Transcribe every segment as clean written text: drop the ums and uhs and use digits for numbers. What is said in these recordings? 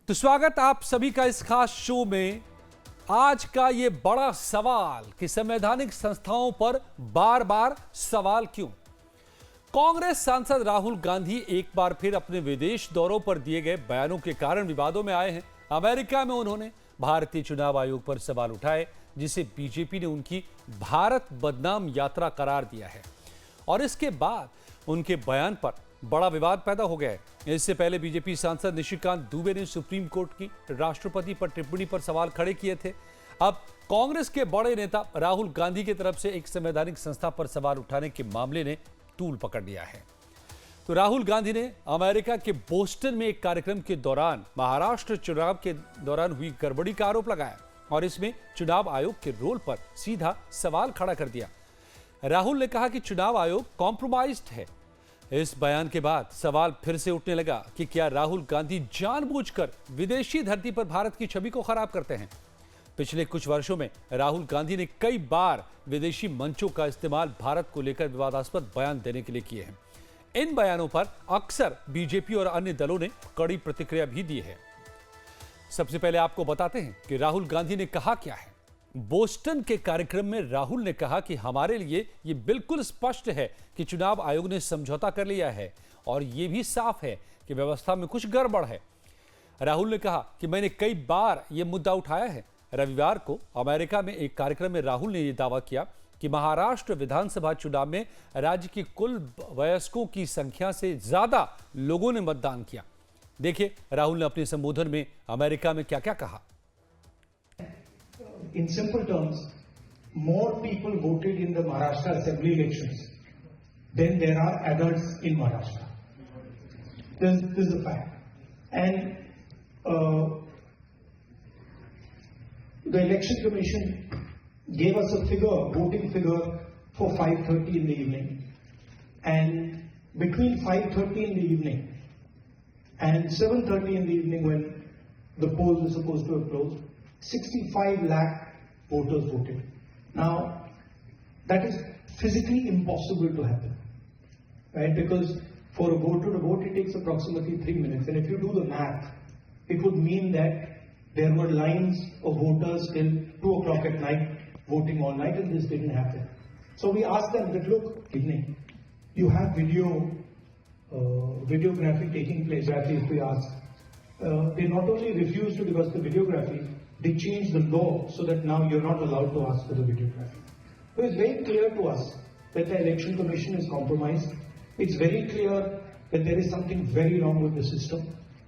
तो स्वागत आप सभी का इस खास शो में। आज का ये बड़ा सवाल कि संवैधानिक संस्थाओं पर बार बार सवाल क्यों। कांग्रेस सांसद राहुल गांधी एक बार फिर अपने विदेश दौरों पर दिए गए बयानों के कारण विवादों में आए हैं। अमेरिका में उन्होंने भारतीय चुनाव आयोग पर सवाल उठाए, जिसे बीजेपी ने उनकी भारत बदनाम यात्रा करार दिया है और इसके बाद उनके बयान पर बड़ा विवाद पैदा हो गया है। इससे पहले बीजेपी सांसद निशिकांत दुबे ने सुप्रीम कोर्ट की राष्ट्रपति पर टिप्पणी पर सवाल खड़े किए थे। अब कांग्रेस के बड़े नेता राहुल गांधी की तरफ से एक संवैधानिक संस्था पर सवाल उठाने के मामले ने तूल पकड़ लिया है। तो राहुल गांधी ने अमेरिका के बोस्टन में एक कार्यक्रम के दौरान महाराष्ट्र चुनाव के दौरान हुई गड़बड़ी का आरोप लगाया और इसमें चुनाव आयोग के रोल पर सीधा सवाल खड़ा कर दिया। राहुल ने कहा कि चुनाव आयोग कॉम्प्रोमाइज्ड है। इस बयान के बाद सवाल फिर से उठने लगा कि क्या राहुल गांधी जानबूझकर विदेशी धरती पर भारत की छवि को खराब करते हैं। पिछले कुछ वर्षों में राहुल गांधी ने कई बार विदेशी मंचों का इस्तेमाल भारत को लेकर विवादास्पद बयान देने के लिए किए हैं। इन बयानों पर अक्सर बीजेपी और अन्य दलों ने कड़ी प्रतिक्रिया भी दी है। सबसे पहले आपको बताते हैं कि राहुल गांधी ने कहा क्या है। बोस्टन के कार्यक्रम में राहुल ने कहा कि हमारे लिए यह बिल्कुल स्पष्ट है कि चुनाव आयोग ने समझौता कर लिया है और यह भी साफ है कि व्यवस्था में कुछ गड़बड़ है। राहुल ने कहा कि मैंने कई बार यह मुद्दा उठाया है। रविवार को अमेरिका में एक कार्यक्रम में राहुल ने यह दावा किया कि महाराष्ट्र विधानसभा चुनाव में राज्य की कुल वयस्कों की संख्या से ज्यादा लोगों ने मतदान किया। देखिए राहुल ने अपने संबोधन में अमेरिका में क्या क्या कहा। In simple terms, more people voted in the Maharashtra assembly elections than there are adults in Maharashtra. This is a fact. And the election commission gave us a figure, voting figure for 5:30 in the evening. And between 5:30 in the evening and 7:30 in the evening, when the polls were supposed to have closed, 65 lakh voters voted. Now, that is physically impossible to happen, right? Because for a voter to vote, it takes approximately 3 minutes. And if you do the math, it would mean that there were lines of voters till 2 o'clock at night voting all night, and this didn't happen. So we asked them that, look, evening, you have videography taking place, at least we asked. They not only refused to give us the videography, they changed the law so that now you're not allowed to ask for the videography. So it's very clear to us that the election commission is compromised. It's very clear that there is something very wrong with the system.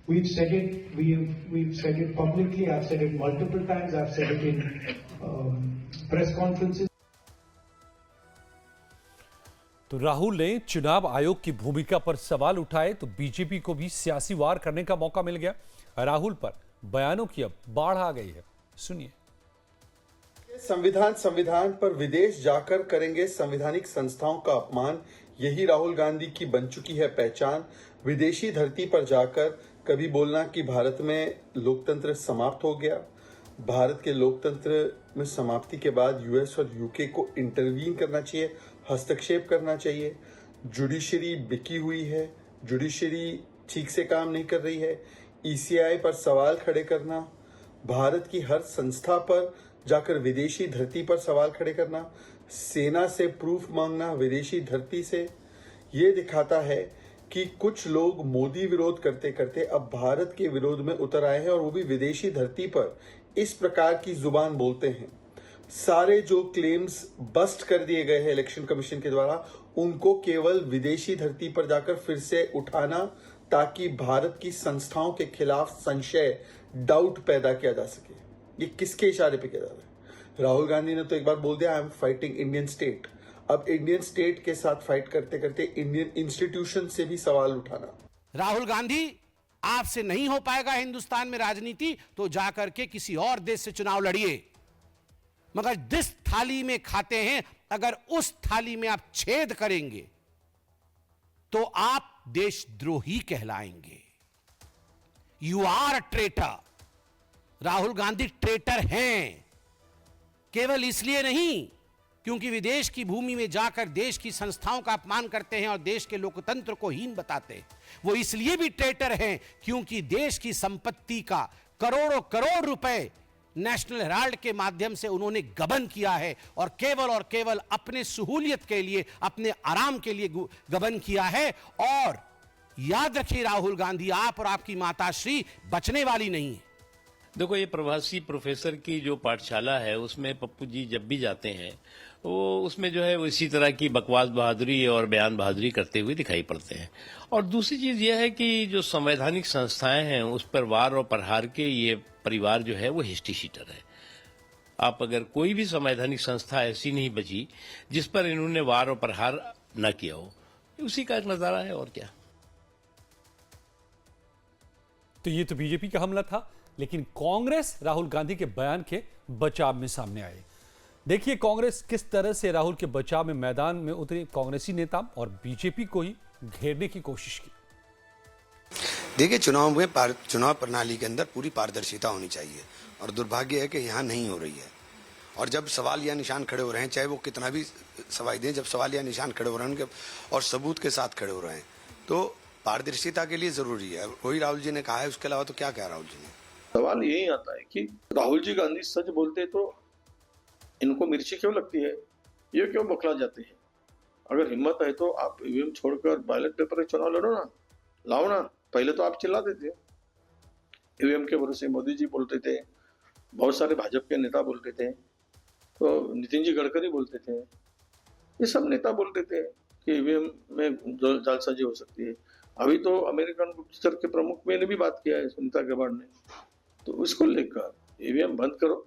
We've said it. We've said it publicly. I've said it multiple times. I've said it in press conferences. तो राहुल ने चुनाव आयोग की भूमिका पर सवाल उठाए तो बीजेपी को भी सियासी वार करने का मौका मिल गया। राहुल पर बयानों की अब बाढ़ आ गई है। सुनिए। संविधान पर विदेश जाकर करेंगे संवैधानिक संस्थाओं का अपमान, यही राहुल गांधी की बन चुकी है पहचान। विदेशी धरती पर जाकर कभी बोलना कि भारत में लोकतंत्र समाप्त हो गया। भारत के लोकतंत्र में समाप्ति के बाद यूएस और यूके को इंटरवीन करना चाहिए, हस्तक्षेप करना चाहिए। जुडिशरी बिकी हुई है, जुडिशरी ठीक से काम नहीं कर रही है। ईसीआई पर सवाल खड़े करना, भारत की हर संस्था पर जाकर विदेशी धरती पर सवाल खड़े करना, सेना से प्रूफ मांगना विदेशी धरती से, ये दिखाता है कि कुछ लोग मोदी विरोध करते करते अब भारत के विरोध में उतर आए हैं और वो भी विदेशी धरती पर इस प्रकार की जुबान बोलते हैं। सारे जो क्लेम्स बस्ट कर दिए गए हैं इलेक्शन कमीशन के द्वारा, उनको केवल विदेशी धरती पर जाकर फिर से उठाना ताकि भारत की संस्थाओं के खिलाफ संशय, डाउट पैदा किया जा सके। ये किसके इशारे पे किया जा रहा है? राहुल गांधी ने तो एक बार बोल दिया I am fighting Indian state. अब इंडियन स्टेट के साथ फाइट करते करते इंडियन इंस्टीट्यूशन से भी सवाल उठाना। राहुल गांधी, आपसे नहीं हो पाएगा हिंदुस्तान में राजनीति, तो जाकर के किसी और देश से चुनाव लड़िए। मगर जिस थाली में खाते हैं, अगर उस थाली में आप छेद करेंगे तो आप देशद्रोही कहलाएंगे। You are a traitor. Rahul Gandhi traitor हैं, केवल इसलिए नहीं क्योंकि विदेश की भूमि में जाकर देश की संस्थाओं का अपमान करते हैं और देश के लोकतंत्र को हीन बताते हैं। वो इसलिए भी ट्रेटर हैं क्योंकि देश की संपत्ति का करोड़ों करोड़ रुपए नेशनल हेराल्ड के माध्यम से उन्होंने गबन किया है और केवल अपने सहूलियत के लिए, अपने आराम के लिए गबन किया है। और याद रखिए राहुल गांधी, आप और आपकी माताश्री बचने वाली नहीं है। देखो, ये प्रवासी प्रोफेसर की जो पाठशाला है उसमें पप्पू जी जब भी जाते हैं वो उसमें जो है वो इसी तरह की बकवास बहादुरी और बयान बहादुरी करते हुए दिखाई पड़ते हैं। और दूसरी चीज यह है कि जो संवैधानिक संस्थाएं हैं उस पर वार और प्रहार के ये परिवार जो है वो हिस्ट्री शीटर है। आप अगर कोई भी संवैधानिक संस्था ऐसी नहीं बची जिस पर इन्होंने वार और प्रहार न किया हो, उसी का एक नजारा है और क्या। तो ये तो बीजेपी का हमला था, लेकिन कांग्रेस राहुल गांधी के बयान के बचाव में सामने आई। देखिए कांग्रेस किस तरह से राहुल के बचाव में मैदान में उतरी कांग्रेसी नेता और बीजेपी को ही घेरने की कोशिश की। देखिए, चुनाव प्रणाली के अंदर पूरी पारदर्शिता होनी चाहिए और दुर्भाग्य है कि यहाँ नहीं हो रही है। और जब सवाल या निशान खड़े हो रहे हैं, चाहे वो कितना भी सवाल दें, जब सवाल या निशान खड़े हो रहे हैं उनके और सबूत के साथ खड़े हो रहे हैं, तो पारदर्शिता के लिए जरूरी है। वही राहुल जी ने कहा है, उसके अलावा तो क्या कहा राहुल जी ने। सवाल यही आता है कि राहुल जी गांधी सच बोलते तो इनको मिर्ची क्यों लगती है, ये क्यों बखला जाते हैं। अगर हिम्मत है तो आप ईवीएम छोड़कर बैलेट पेपर चुनाव लड़ो ना, लाओ ना। पहले तो आप चिल्लाते थे, ईवीएम के भरोसे मोदी जी बोलते थे, बहुत सारे भाजपा के नेता बोलते थे, तो नितिन जी गडकरी बोलते थे, ये सब नेता बोलते थे कि ईवीएम में जालसाजी हो सकती है। अभी तो अमेरिकन गुप्तचर के प्रमुख ने भी बात किया है सुनीता गवाड़ ने, तो उसको लेकर ईवीएम बंद करो।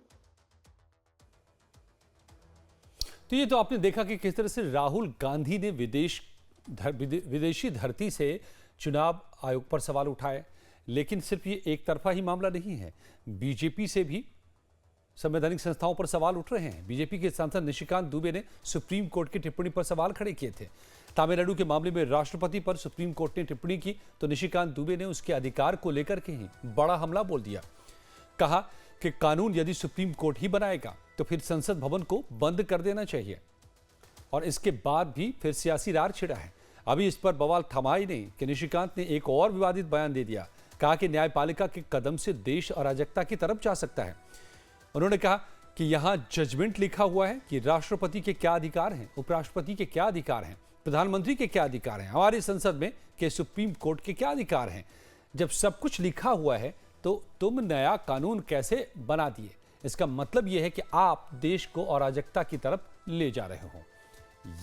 तो ये तो आपने देखा कि किस तरह से राहुल गांधी ने विदेशी धरती से चुनाव आयोग पर सवाल उठाए। लेकिन सिर्फ ये एक तरफा ही मामला नहीं है, बीजेपी से भी संवैधानिक संस्थाओं पर सवाल उठ रहे हैं। बीजेपी के सांसद निशिकांत दुबे ने सुप्रीम कोर्ट की टिप्पणी पर सवाल खड़े किए थे। तमिलनाडु के मामले में राष्ट्रपति पर सुप्रीम कोर्ट ने टिप्पणी की तो निशिकांत दुबे ने उसके अधिकार को लेकर के ही बड़ा हमला बोल दिया। कहा कि कानून यदि सुप्रीम कोर्ट ही बनाएगा तो फिर संसद भवन को बंद कर देना चाहिए। और इसके बाद भी फिर सियासी रार छिड़ा है। अभी इस पर बवाल थमा ही नहीं कि निशिकांत ने एक और विवादित बयान दे दिया। कहा कि न्यायपालिका के कदम से देश अराजकता की तरफ जा सकता है। उन्होंने कहा कि यहां जजमेंट लिखा हुआ है कि राष्ट्रपति के क्या अधिकार हैं, उपराष्ट्रपति के क्या अधिकार हैं, प्रधानमंत्री के क्या अधिकार हैं, हमारी संसद में के सुप्रीम कोर्ट के क्या अधिकार हैं। जब सब कुछ लिखा हुआ है तो तुम नया कानून कैसे बना दिए? इसका मतलब यह है कि आप देश को अराजकता की तरफ ले जा रहे हो।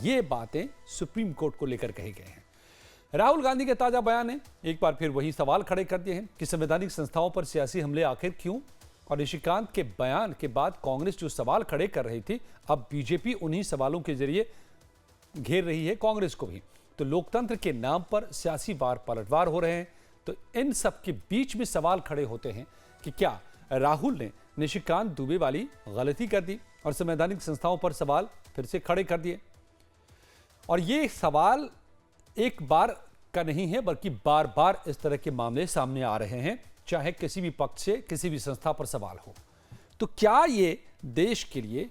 ये बातें सुप्रीम कोर्ट को लेकर कहे गए हैं। राहुल गांधी के ताजा बयान ने एक बार फिर वही सवाल खड़े कर दिए हैं कि संवैधानिक संस्थाओं पर सियासी हमले आखिर क्यों। और निशिकांत के बयान के बाद कांग्रेस जो सवाल खड़े कर रही थी, अब बीजेपी उन्हीं सवालों के जरिए घेर रही है कांग्रेस को भी। तो लोकतंत्र के नाम पर सियासी वार पलटवार हो रहे हैं। तो इन सब के बीच में सवाल खड़े होते हैं कि क्या राहुल ने निशिकांत दुबे वाली गलती कर दी और संवैधानिक संस्थाओं पर सवाल फिर से खड़े कर दिए। और ये सवाल एक बार का नहीं है, बल्कि बार बार इस तरह के मामले सामने आ रहे हैं, चाहे किसी भी पक्ष से किसी भी संस्था पर सवाल हो। तो क्या ये देश के लिए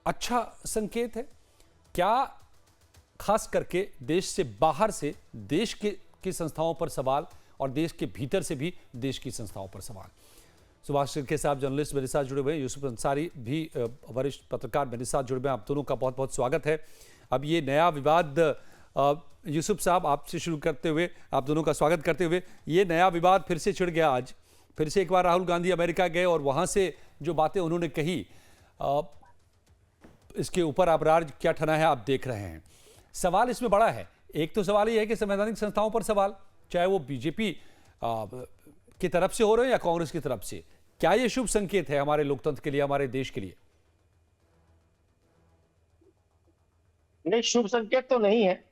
अच्छा संकेत है? क्या खास करके देश से बाहर से देश की संस्थाओं पर सवाल और देश के भीतर से भी देश की संस्थाओं पर सवाल? सुभाष के साहब जर्नलिस्ट मेरे साथ जुड़े हुए हैं, यूसुफ अंसारी भी वरिष्ठ पत्रकार मेरे साथ जुड़े हुए हैं। आप दोनों का बहुत बहुत स्वागत है। अब ये नया विवाद, यूसुफ साहब आपसे शुरू करते हुए, आप दोनों का स्वागत करते हुए, ये नया विवाद फिर से छिड़ गया। आज फिर से एक बार राहुल गांधी अमेरिका गए और वहां से जो बातें उन्होंने कही, इसके ऊपर अब राज्य क्या ठना है आप देख रहे हैं। सवाल इसमें बड़ा है। एक तो सवाल ये है कि संवैधानिक संस्थाओं पर सवाल, चाहे वो बीजेपी की तरफ से हो रहे हैं या कांग्रेस की तरफ से, क्या ये शुभ संकेत है हमारे लोकतंत्र के लिए, हमारे देश के लिए? नहीं, शुभ संकेत तो नहीं है,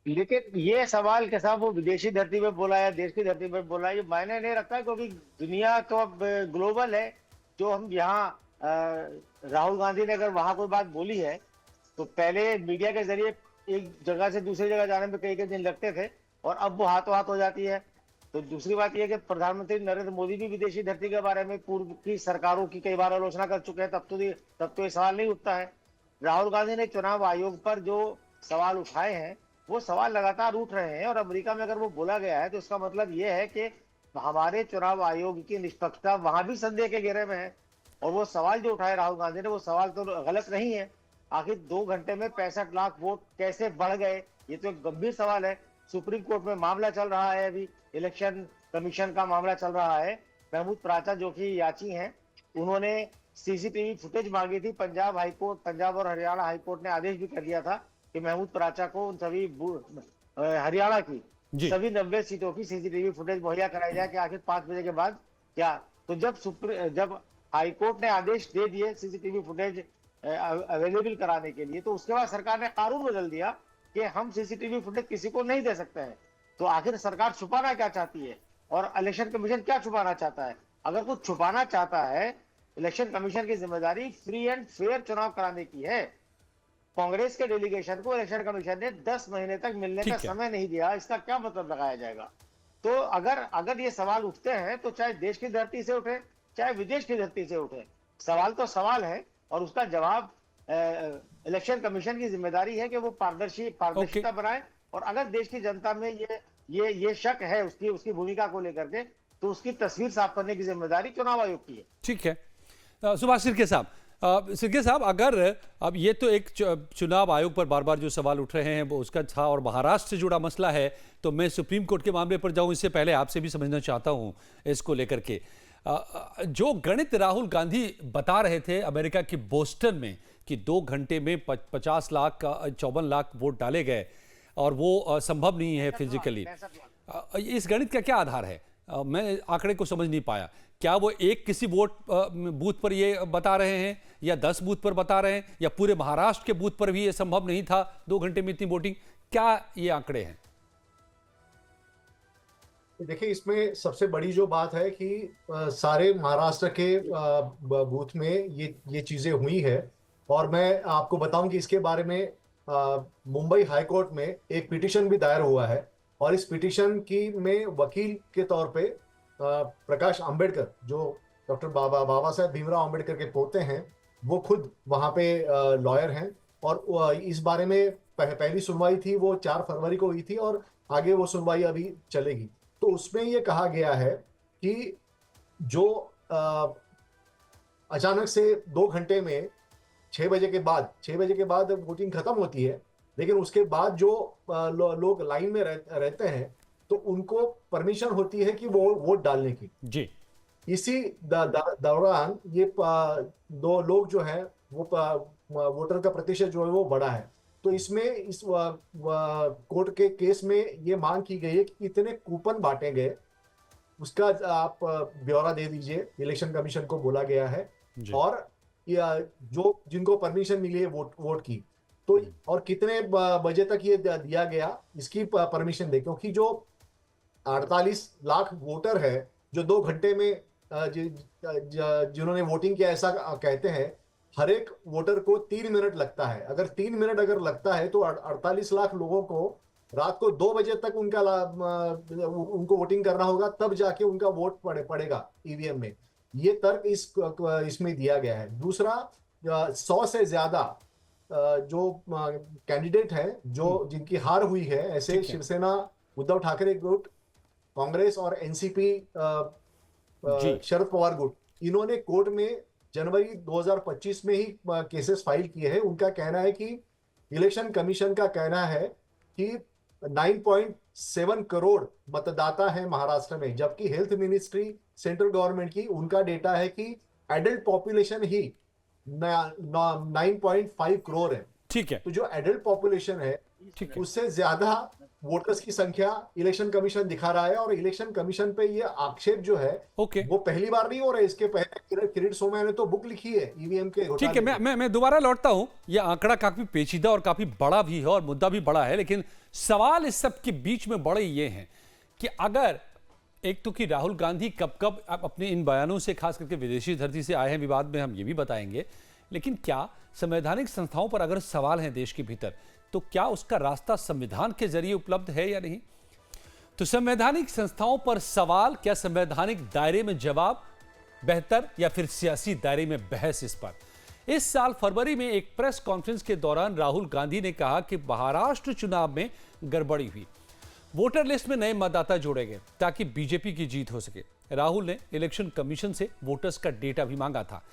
लेकिन ये सवाल के साथ वो विदेशी धरती पे बोला है, देश की धरती पे बोला है, ये मायने नहीं रखता, क्योंकि दुनिया तो अब ग्लोबल है। जो हम यहाँ राहुल गांधी ने अगर वहां कोई बात बोली है तो पहले मीडिया के जरिए एक जगह से दूसरी जगह जाने में कई दिन लगते थे और अब वो हाथों हाथ हो जाती है। तो दूसरी बात यह कि प्रधानमंत्री नरेंद्र मोदी भी विदेशी धरती के बारे में पूर्व की सरकारों की कई बार आलोचना कर चुके हैं, तब तो ये सवाल नहीं उठता है। राहुल गांधी ने चुनाव आयोग पर जो सवाल उठाए हैं वो सवाल लगातार उठ रहे हैं, और अमेरिका में अगर वो बोला गया है तो इसका मतलब ये है कि हमारे चुनाव आयोग की निष्पक्षता वहां भी संदेह के घेरे में है। और वो सवाल जो उठाए राहुल गांधी ने वो सवाल तो गलत नहीं है। आखिर 2 घंटे में 65 लाख वोट कैसे बढ़ गए, ये तो एक गंभीर सवाल है। सुप्रीम कोर्ट में मामला चल रहा है, अभी इलेक्शन कमीशन का मामला चल रहा है। महमूद प्राचा जो कि याची हैं, उन्होंने सीसीटीवी फुटेज मांगी थी। पंजाब हाईकोर्ट, पंजाब और हरियाणा हाईकोर्ट ने आदेश भी कर दिया था कि महमूद प्राचा को उन सभी हरियाणा की सभी 90 सीटों की सीसीटीवी फुटेज मुहैया कराई जाए कि आखिर 5 बजे के बाद क्या। तो जब हाईकोर्ट ने आदेश दे दिए सीसीटीवी फुटेज अवेलेबल कराने के लिए, तो उसके बाद सरकार ने कानून बदल दिया कि हम सीसीटीवी फुटेज किसी को नहीं दे सकते हैं। तो आखिर सरकार छुपाना क्या चाहती है और इलेक्शन कमीशन क्या छुपाना चाहता है? अगर कुछ छुपाना चाहता है, इलेक्शन कमीशन की जिम्मेदारी फ्री एंड फेयर चुनाव कराने की है। कांग्रेस के डेलीगेशन को इलेक्शन कमीशन ने 10 महीने तक मिलने का समय नहीं दिया, इसका क्या मतलब लगाया जाएगा? तो अगर ये सवाल उठते हैं तो चाहे देश की धरती से उठे चाहे विदेश की धरती से उठे, सवाल तो सवाल है और उसका जवाब इलेक्शन कमीशन की जिम्मेदारी है कि वो पारदर्शिता बनाए। और अगर देश की जनता में ये शक है उसकी भूमिका को लेकर के, तो उसकी तस्वीर साफ करने की जिम्मेदारी चुनाव आयोग की है। ठीक है, सुभाष सिरके साहब, अगर अब ये तो एक चुनाव आयोग पर बार बार जो सवाल उठ रहे हैं वो उसका था, और महाराष्ट्र से जुड़ा मसला है, तो मैं सुप्रीम कोर्ट के मामले पर जाऊं इससे पहले आपसे भी समझना चाहता हूं इसको लेकर के। जो गणित राहुल गांधी बता रहे थे अमेरिका की बोस्टन में कि 2 घंटे में 50 लाख 54 लाख वोट डाले गए और वो संभव नहीं है फिजिकली, इस गणित का क्या आधार है? मैं आंकड़े को समझ नहीं पाया। क्या वो एक किसी बूथ पर ये बता रहे हैं या 10 बूथ पर बता रहे हैं, या पूरे महाराष्ट्र के बूथ पर भी ये संभव नहीं था 2 घंटे में इतनी वोटिंग? क्या ये आंकड़े हैं? देखिए, इसमें सबसे बड़ी जो बात है कि सारे महाराष्ट्र के बूथ में ये चीजें हुई है। और मैं आपको बताऊं कि इसके बारे में मुंबई हाई कोर्ट में एक पिटीशन भी दायर हुआ है, और इस पिटीशन की में वकील के तौर पे प्रकाश अंबेडकर, जो डॉक्टर बाबा साहेब भीमराव अंबेडकर के पोते हैं, वो खुद वहाँ पे लॉयर हैं। और इस बारे में पहली सुनवाई थी वो 4 फरवरी को हुई थी, और आगे वो सुनवाई अभी चलेगी। तो उसमें ये कहा गया है कि जो अचानक से 2 घंटे में 6 बजे के बाद वोटिंग खत्म होती है, लेकिन उसके बाद जो लोग लाइन में रहते हैं तो उनको परमिशन होती है कि वो वोट डालने की जी। इसी दौरान ये 2 लोग जो है वो वोटर का प्रतिशत जो है वो बढ़ा है। तो इसमें इस कोर्ट के केस में ये मांग की गई है कि कितने कूपन बांटे गए, उसका आप ब्यौरा दे दीजिए, इलेक्शन कमीशन को बोला गया है। और जो जिनको परमिशन मिली है वोट की, तो और कितने बजे तक ये दिया गया इसकी परमिशन दे, क्योंकि जो 48 लाख वोटर है जो 2 घंटे में जिन्होंने वोटिंग किया, ऐसा कहते हैं हर एक वोटर को 3 मिनट लगता है। अगर 3 मिनट अगर लगता है तो 48 लाख लोगों को रात को 2 बजे तक उनको वोटिंग करना होगा, तब जाके उनका वोट पड़ेगा ईवीएम में। ये तर्क इसमें दिया गया है। दूसरा, 100 से ज्यादा जो कैंडिडेट हैं जिनकी हार हुई है, ऐसे शिवसेना, उद्धव ठाकरे गुट, कांग्रेस और एनसीपी शरद पवार गुट, इन्होंने कोर्ट में जनवरी 2025 में ही केसेस फाइल किए हैं। उनका कहना है कि इलेक्शन कमीशन का कहना है कि 9.7 करोड़ मतदाता हैं महाराष्ट्र में, जबकि हेल्थ मिनिस्ट्री सेंट्रल गवर्नमेंट की उनका डेटा है कि एडल्ट पॉपुलेशन ही 9.5 करोड़ है। ठीक है, तो जो एडल्ट पॉपुलेशन है उससे ज्यादा वोटर्स की संख्या इलेक्शन कमीशन दिखा रहा है। और इलेक्शन कमीशन पे ये आक्षेप जो है वो पहली बार नहीं हो रहा है। इसके पहले किरीट सोमैया ने तो बुक लिखी है ईवीएम के। ठीक है, मैं दोबारा लौटता हूं। ये आंकड़ा काफी पेचीदा और काफी बड़ा भी है और मुद्दा भी बड़ा है, लेकिन सवाल इस सब के बीच में बड़े ये हैं कि अगर एक तो कि राहुल गांधी कब अपने इन बयानों से, खास करके विदेशी धरती से आए हैं, विवाद में हम ये भी बताएंगे, लेकिन क्या संवैधानिक संस्थाओं पर अगर सवाल है देश के भीतर, तो क्या उसका रास्ता संविधान के जरिए उपलब्ध है या नहीं? तो संवैधानिक संस्थाओं पर सवाल, क्या संवैधानिक दायरे में जवाब बेहतर या फिर सियासी दायरे में बहस? इस पर इस साल फरवरी में एक प्रेस कॉन्फ्रेंस के दौरान राहुल गांधी ने कहा कि महाराष्ट्र चुनाव में गड़बड़ी हुई, वोटर लिस्ट में नए मतदाता जोड़े गए ताकि बीजेपी की जीत हो सके। राहुल ने इलेक्शन कमीशन से वोटर्स का डेटा भी मांगा था।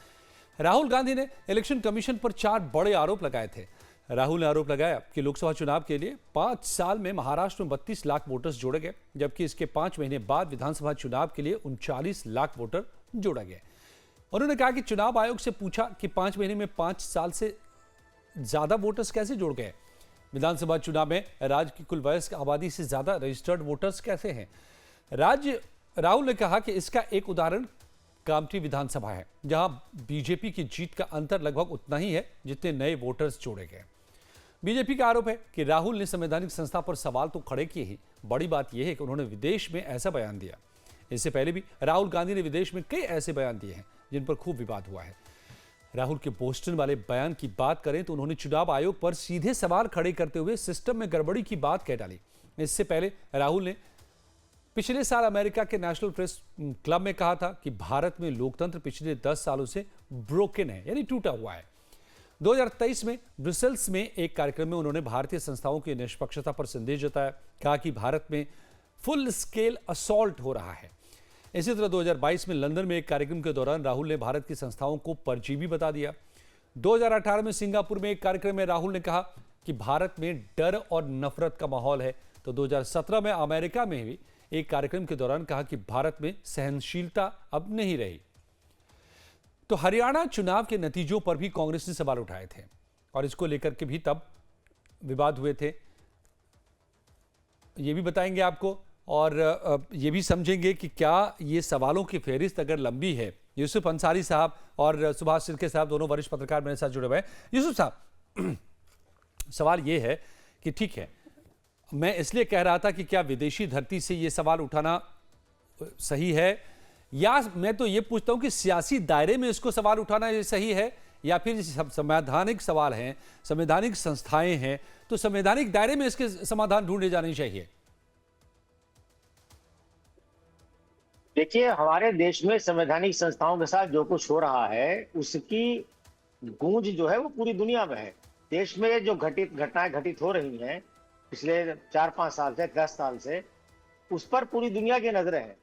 राहुल गांधी ने इलेक्शन कमीशन पर 4 बड़े आरोप लगाए थे। राहुल ने आरोप लगाया कि लोकसभा चुनाव के लिए 5 साल में महाराष्ट्र में 32 लाख वोटर्स जोड़े गए, जबकि इसके 5 महीने बाद विधानसभा चुनाव के लिए 39 लाख वोटर जोड़ा गया। उन्होंने कहा कि चुनाव आयोग से पूछा कि 5 महीने में 5 साल से ज्यादा वोटर्स कैसे जुड़ गए। विधानसभा चुनाव में राज्य की कुल वयस्क आबादी से ज्यादा रजिस्टर्ड वोटर्स कैसे हैं। राहुल ने कहा कि इसका एक उदाहरण कामठी विधानसभा है, जहां बीजेपी की जीत का अंतर लगभग उतना ही है जितने नए वोटर्स जोड़े गए। बीजेपी का आरोप है कि राहुल ने संवैधानिक संस्था पर सवाल तो खड़े किए ही, बड़ी बात यह है कि उन्होंने विदेश में ऐसा बयान दिया। इससे पहले भी राहुल गांधी ने विदेश में कई ऐसे बयान दिए हैं जिन पर खूब विवाद हुआ है। राहुल के बोस्टन वाले बयान की बात करें तो उन्होंने चुनाव आयोग पर सीधे सवाल खड़े करते हुए सिस्टम में गड़बड़ी की बात कह डाली। इससे पहले राहुल ने पिछले साल अमेरिका के नेशनल प्रेस क्लब में कहा था कि भारत में लोकतंत्र पिछले 10 सालों से ब्रोकन है, यानी टूटा हुआ है। 2023 में ब्रुसेल्स में एक कार्यक्रम में उन्होंने भारतीय संस्थाओं की निष्पक्षता पर संदेह जताया, कहा कि भारत में फुल स्केल असॉल्ट हो रहा है। इसी तरह 2022 में लंदन में एक कार्यक्रम के दौरान राहुल ने भारत की संस्थाओं को परजीवी बता दिया। 2018 में सिंगापुर में एक कार्यक्रम में राहुल ने कहा कि भारत में डर और नफरत का माहौल है। तो 2017 में अमेरिका में भी एक कार्यक्रम के दौरान कहा कि भारत में सहनशीलता अब नहीं रही। तो हरियाणा चुनाव के नतीजों पर भी कांग्रेस ने सवाल उठाए थे और इसको लेकर के भी तब विवाद हुए थे। ये भी बताएंगे आपको और ये भी समझेंगे कि क्या ये सवालों की फहरिस्त अगर लंबी है। यूसुफ अंसारी साहब और सुभाष सिरके साहब दोनों वरिष्ठ पत्रकार मेरे साथ जुड़े हुए हैं। यूसुफ साहब, सवाल ये है कि ठीक है, मैं इसलिए कह रहा था कि क्या विदेशी धरती से ये सवाल उठाना सही है, या मैं तो ये पूछता हूं कि सियासी दायरे में इसको सवाल उठाना ये सही है, या फिर संवैधानिक सवाल हैं, संवैधानिक संस्थाएं हैं, तो संवैधानिक दायरे में इसके समाधान ढूंढे जाने चाहिए। देखिए, हमारे देश में संवैधानिक संस्थाओं के साथ जो कुछ हो रहा है उसकी गूंज जो है वो पूरी दुनिया में है। देश में जो घटनाएं घटित हो रही हैं पिछले 4-5 साल से, 10 साल से, उस पर पूरी दुनिया की नजरें हैं।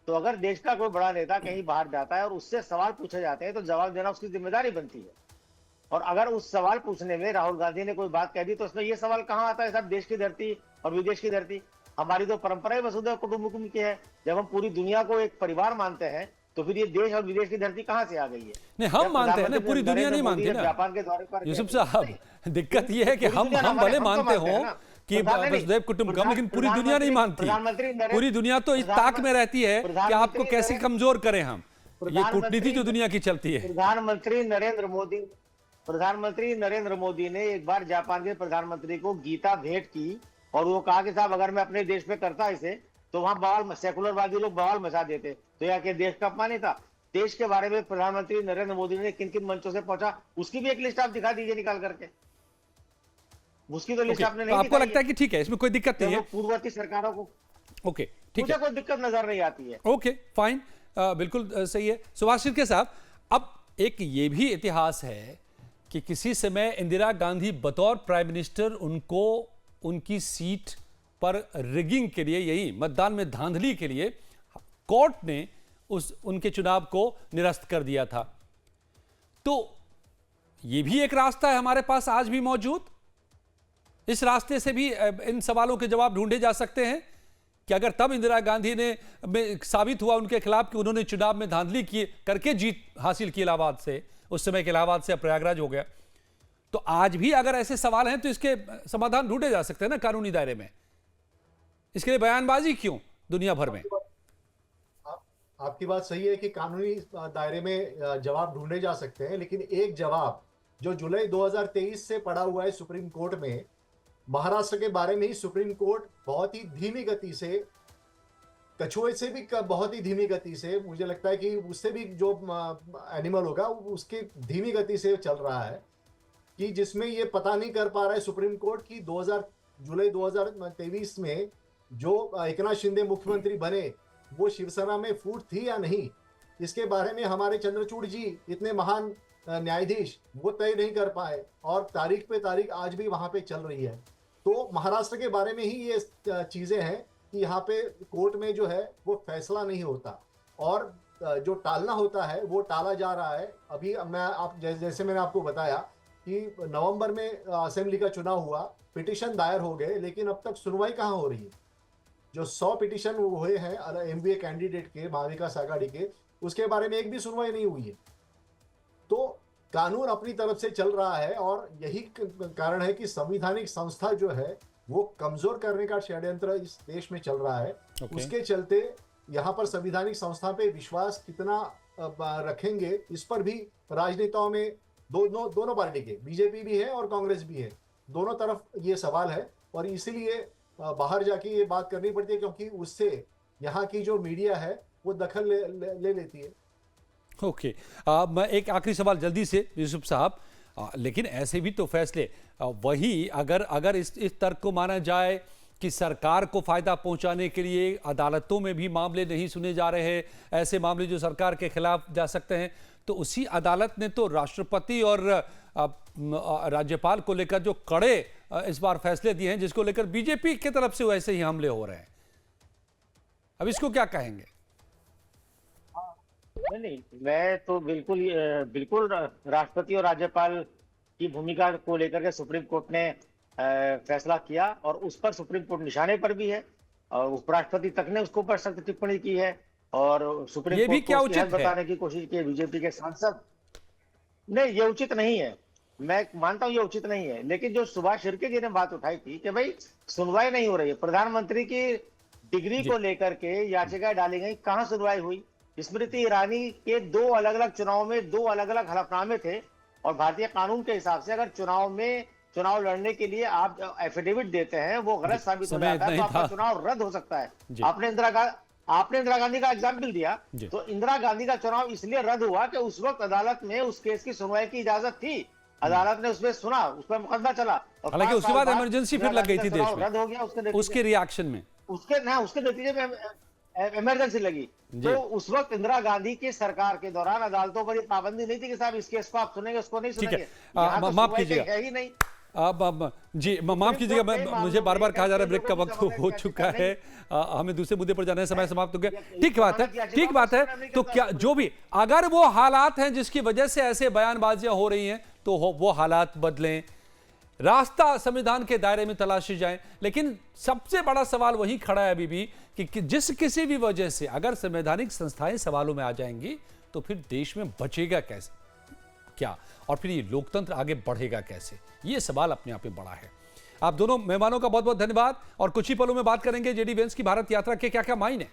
तो अगर देश का कोई बड़ा नेता कहीं बाहर जाता है और उससे सवाल पूछे जाते हैं तो जवाब देना उसकी जिम्मेदारी बनती है। और अगर उस सवाल पूछने में राहुल गांधी ने कोई बात कह दी तो उसमें यह सवाल कहां आता है साहब, देश की धरती और विदेश की धरती। हमारी तो परंपरा ही वसुधैव कुटुंबकम की है। जब हम पूरी दुनिया को एक परिवार मानते हैं तो फिर ये देश और विदेश की धरती कहाँ से आ गई है? नहीं, हम मानते हैं ना, पूरी दुनिया नहीं मानती ना। जापान के दौरे पर यूसुफ साहब, दिक्कत ये है कि हम भले मानते हो कि वसुधैव कुटुंबकम, लेकिन पूरी दुनिया नहीं मानती। पूरी दुनिया तो इस ताक में रहती है कि आपको कैसे कमजोर करें हम। ये कूटनीति जो दुनिया की चलती है। प्रधानमंत्री नरेंद्र मोदी ने एक बार जापान के प्रधानमंत्री को गीता भेंट की और वो कहा कि साहब अगर मैं अपने देश में करता इसे तो वहां बवाल, सेकुलरवादी लोग बवाल मचा देते। तो यह के देश का अपमान था। देश के बारे में प्रधानमंत्री नरेंद्र मोदी ने किन किन मंचों से पहुंचा उसकी भी एक लिस्ट आप दिखा दीजिए निकाल करके। उसकी तो लिस्ट आपने नहीं आपको लगता है कि ठीक है, इसमें कोई दिक्कत नहीं है पूर्ववर्ती सरकारों को? ओके, ठीक है, कोई दिक्कत नजर नहीं आती है। ओके, फाइन, बिल्कुल सही है। सुभाष के साहब, अब एक ये भी इतिहास है कि किसी समय इंदिरा गांधी बतौर प्राइम मिनिस्टर उनको उनकी सीट पर रिगिंग के लिए, यही मतदान में धांधली के लिए कोर्ट ने उनके चुनाव को निरस्त कर दिया था। तो यह भी एक रास्ता है हमारे पास आज भी मौजूद। इस रास्ते से भी इन सवालों के जवाब ढूंढे जा सकते हैं कि अगर तब इंदिरा गांधी ने साबित हुआ उनके खिलाफ कि उन्होंने चुनाव में धांधली किए करके जीत हासिल की इलाहाबाद से, उस समय के इलाहाबाद से प्रयागराज हो गया, तो आज भी अगर ऐसे सवाल हैं तो इसके समाधान ढूंढे जा सकते हैं ना कानूनी दायरे में। इसके लिए बयानबाजी क्यों दुनिया भर में? आपकी बात सही है कि कानूनी दायरे में जवाब ढूंढे जा सकते हैं, लेकिन एक जवाब जो जुलाई 2023 से पड़ा हुआ है सुप्रीम कोर्ट में, महाराष्ट्र के बारे में ही सुप्रीम कोर्ट बहुत ही धीमी गति से, कछुए से भी बहुत ही धीमी गति से, मुझे लगता है कि उससे भी जो एनिमल होगा उसकी धीमी गति से चल रहा है, कि जिसमें ये पता नहीं कर पा रहा है सुप्रीम कोर्ट की जुलाई 2023 में जो एकनाथ शिंदे मुख्यमंत्री बने वो शिवसेना में फूट थी या नहीं। इसके बारे में हमारे चंद्रचूड़ जी, इतने महान न्यायाधीश वो तय नहीं कर पाए और तारीख पे तारीख आज भी वहां पे चल रही है। तो महाराष्ट्र के बारे में ही ये चीजें हैं कि यहाँ पे कोर्ट में जो है वो फैसला नहीं होता और जो टालना होता है वो टाला जा रहा है। अभी जैसे मैंने आपको बताया कि नवंबर में असेंबली का चुनाव हुआ, पिटीशन दायर हो गए, लेकिन अब तक सुनवाई कहाँ हो रही है। जो 100 पिटीशन हुए हैं एमबीए कैंडिडेट के, महाविकास आघाड़ी के, उसके बारे में एक भी सुनवाई नहीं हुई है। तो कानून अपनी तरफ से चल रहा है और यही कारण है कि संवैधानिक संस्था जो है वो कमजोर करने का षड्यंत्र इस देश में चल रहा है। उसके चलते यहाँ पर संवैधानिक संस्था पे विश्वास कितना रखेंगे, इस पर भी राजनेताओं में दोनों पार्टी के, बीजेपी भी है और कांग्रेस भी है, दोनों तरफ ये सवाल है। और इसीलिए बाहर जाके ये बात करनी पड़ती है क्योंकि उससे यहाँ की जो मीडिया है वो दखल ले लेती है। ओके, मैं एक आखिरी सवाल जल्दी से यूसुफ साहब, लेकिन ऐसे भी तो फैसले वही अगर इस तर्क को माना जाए कि सरकार को फायदा पहुंचाने के लिए अदालतों में भी मामले नहीं सुने जा रहे हैं, ऐसे मामले जो सरकार के खिलाफ जा सकते हैं, तो उसी अदालत ने तो राष्ट्रपति और राज्यपाल को लेकर जो कड़े इस बार फैसले दिए हैं, जिसको लेकर बीजेपी की तरफ से वैसे ही हमले हो रहे हैं। अब इसको क्या कहेंगे? नहीं, मैं तो बिल्कुल राष्ट्रपति और राज्यपाल की भूमिका को लेकर के सुप्रीम कोर्ट ने फैसला किया और उस पर सुप्रीम कोर्ट निशाने पर भी है और उपराष्ट्रपति तक ने उसको पर सख्त टिप्पणी की है और सुप्रीम ये भी कोर्ट क्या को उचित बताने की कोशिश की है बीजेपी के सांसद। नहीं, ये उचित नहीं है, मैं मानता हूं ये उचित नहीं है। लेकिन जो सुभाष शिर्के जी ने बात उठाई थी कि भाई सुनवाई नहीं हो रही है, प्रधानमंत्री की डिग्री को लेकर के याचिका डाली गई, कहां सुनवाई हुई? स्मृति ईरानी के 2 अलग अलग चुनाव में 2 अलग अलग हलफनामे थे और भारतीय कानून के हिसाब से अगर चुनाव लड़ने के लिए आप एफिडेविट देते हैं वो गलत साबित हो जाता है तो आपका चुनाव रद्द हो सकता है। आपने इंदिरा गांधी का एग्जाम्पल दिया, तो इंदिरा गांधी का चुनाव इसलिए रद्द हुआ कि उस वक्त अदालत में उस केस की सुनवाई की इजाजत थी, अदालत ने उसमें सुना, उस पर मुकदमा चला और हालांकि उसके बाद इमरजेंसी फिर लग गई थी देश में, रद्द हो गया उसके रिएक्शन में, उसके नतीजे में इमरजेंसी लगी। तो उस वक्त इंदिरा गांधी की सरकार के दौरान अदालतों पर ये पाबंदी नहीं थी कि साहब इस केस को आप सुनेंगे, उसको नहीं सुनेंगे। माफ कीजिएगा, है ही नहीं। जी माफ कीजिएगा, मुझे बार बार कहा जा रहा है ब्रेक का वक्त हो चुका है, हमें दूसरे मुद्दे पर जाना है, समय समाप्त हो गया। ठीक बात है। तो क्या जो भी अगर वो हालात हैं जिसकी वजह से ऐसे बयानबाजियां हो रही हैं तो वो हालात बदलें, रास्ता संविधान के दायरे में तलाशी जाए। लेकिन सबसे बड़ा सवाल वही खड़ा है अभी भी कि जिस किसी भी वजह से अगर संवैधानिक संस्थाएं सवालों में आ जाएंगी तो फिर देश में बचेगा कैसे, क्या, और फिर ये लोकतंत्र आगे बढ़ेगा कैसे, ये सवाल अपने आप में बड़ा है। आप दोनों मेहमानों का बहुत बहुत धन्यवाद और कुछ ही पलों में बात करेंगे जेडी वेंस की भारत यात्रा के क्या क्या मायने।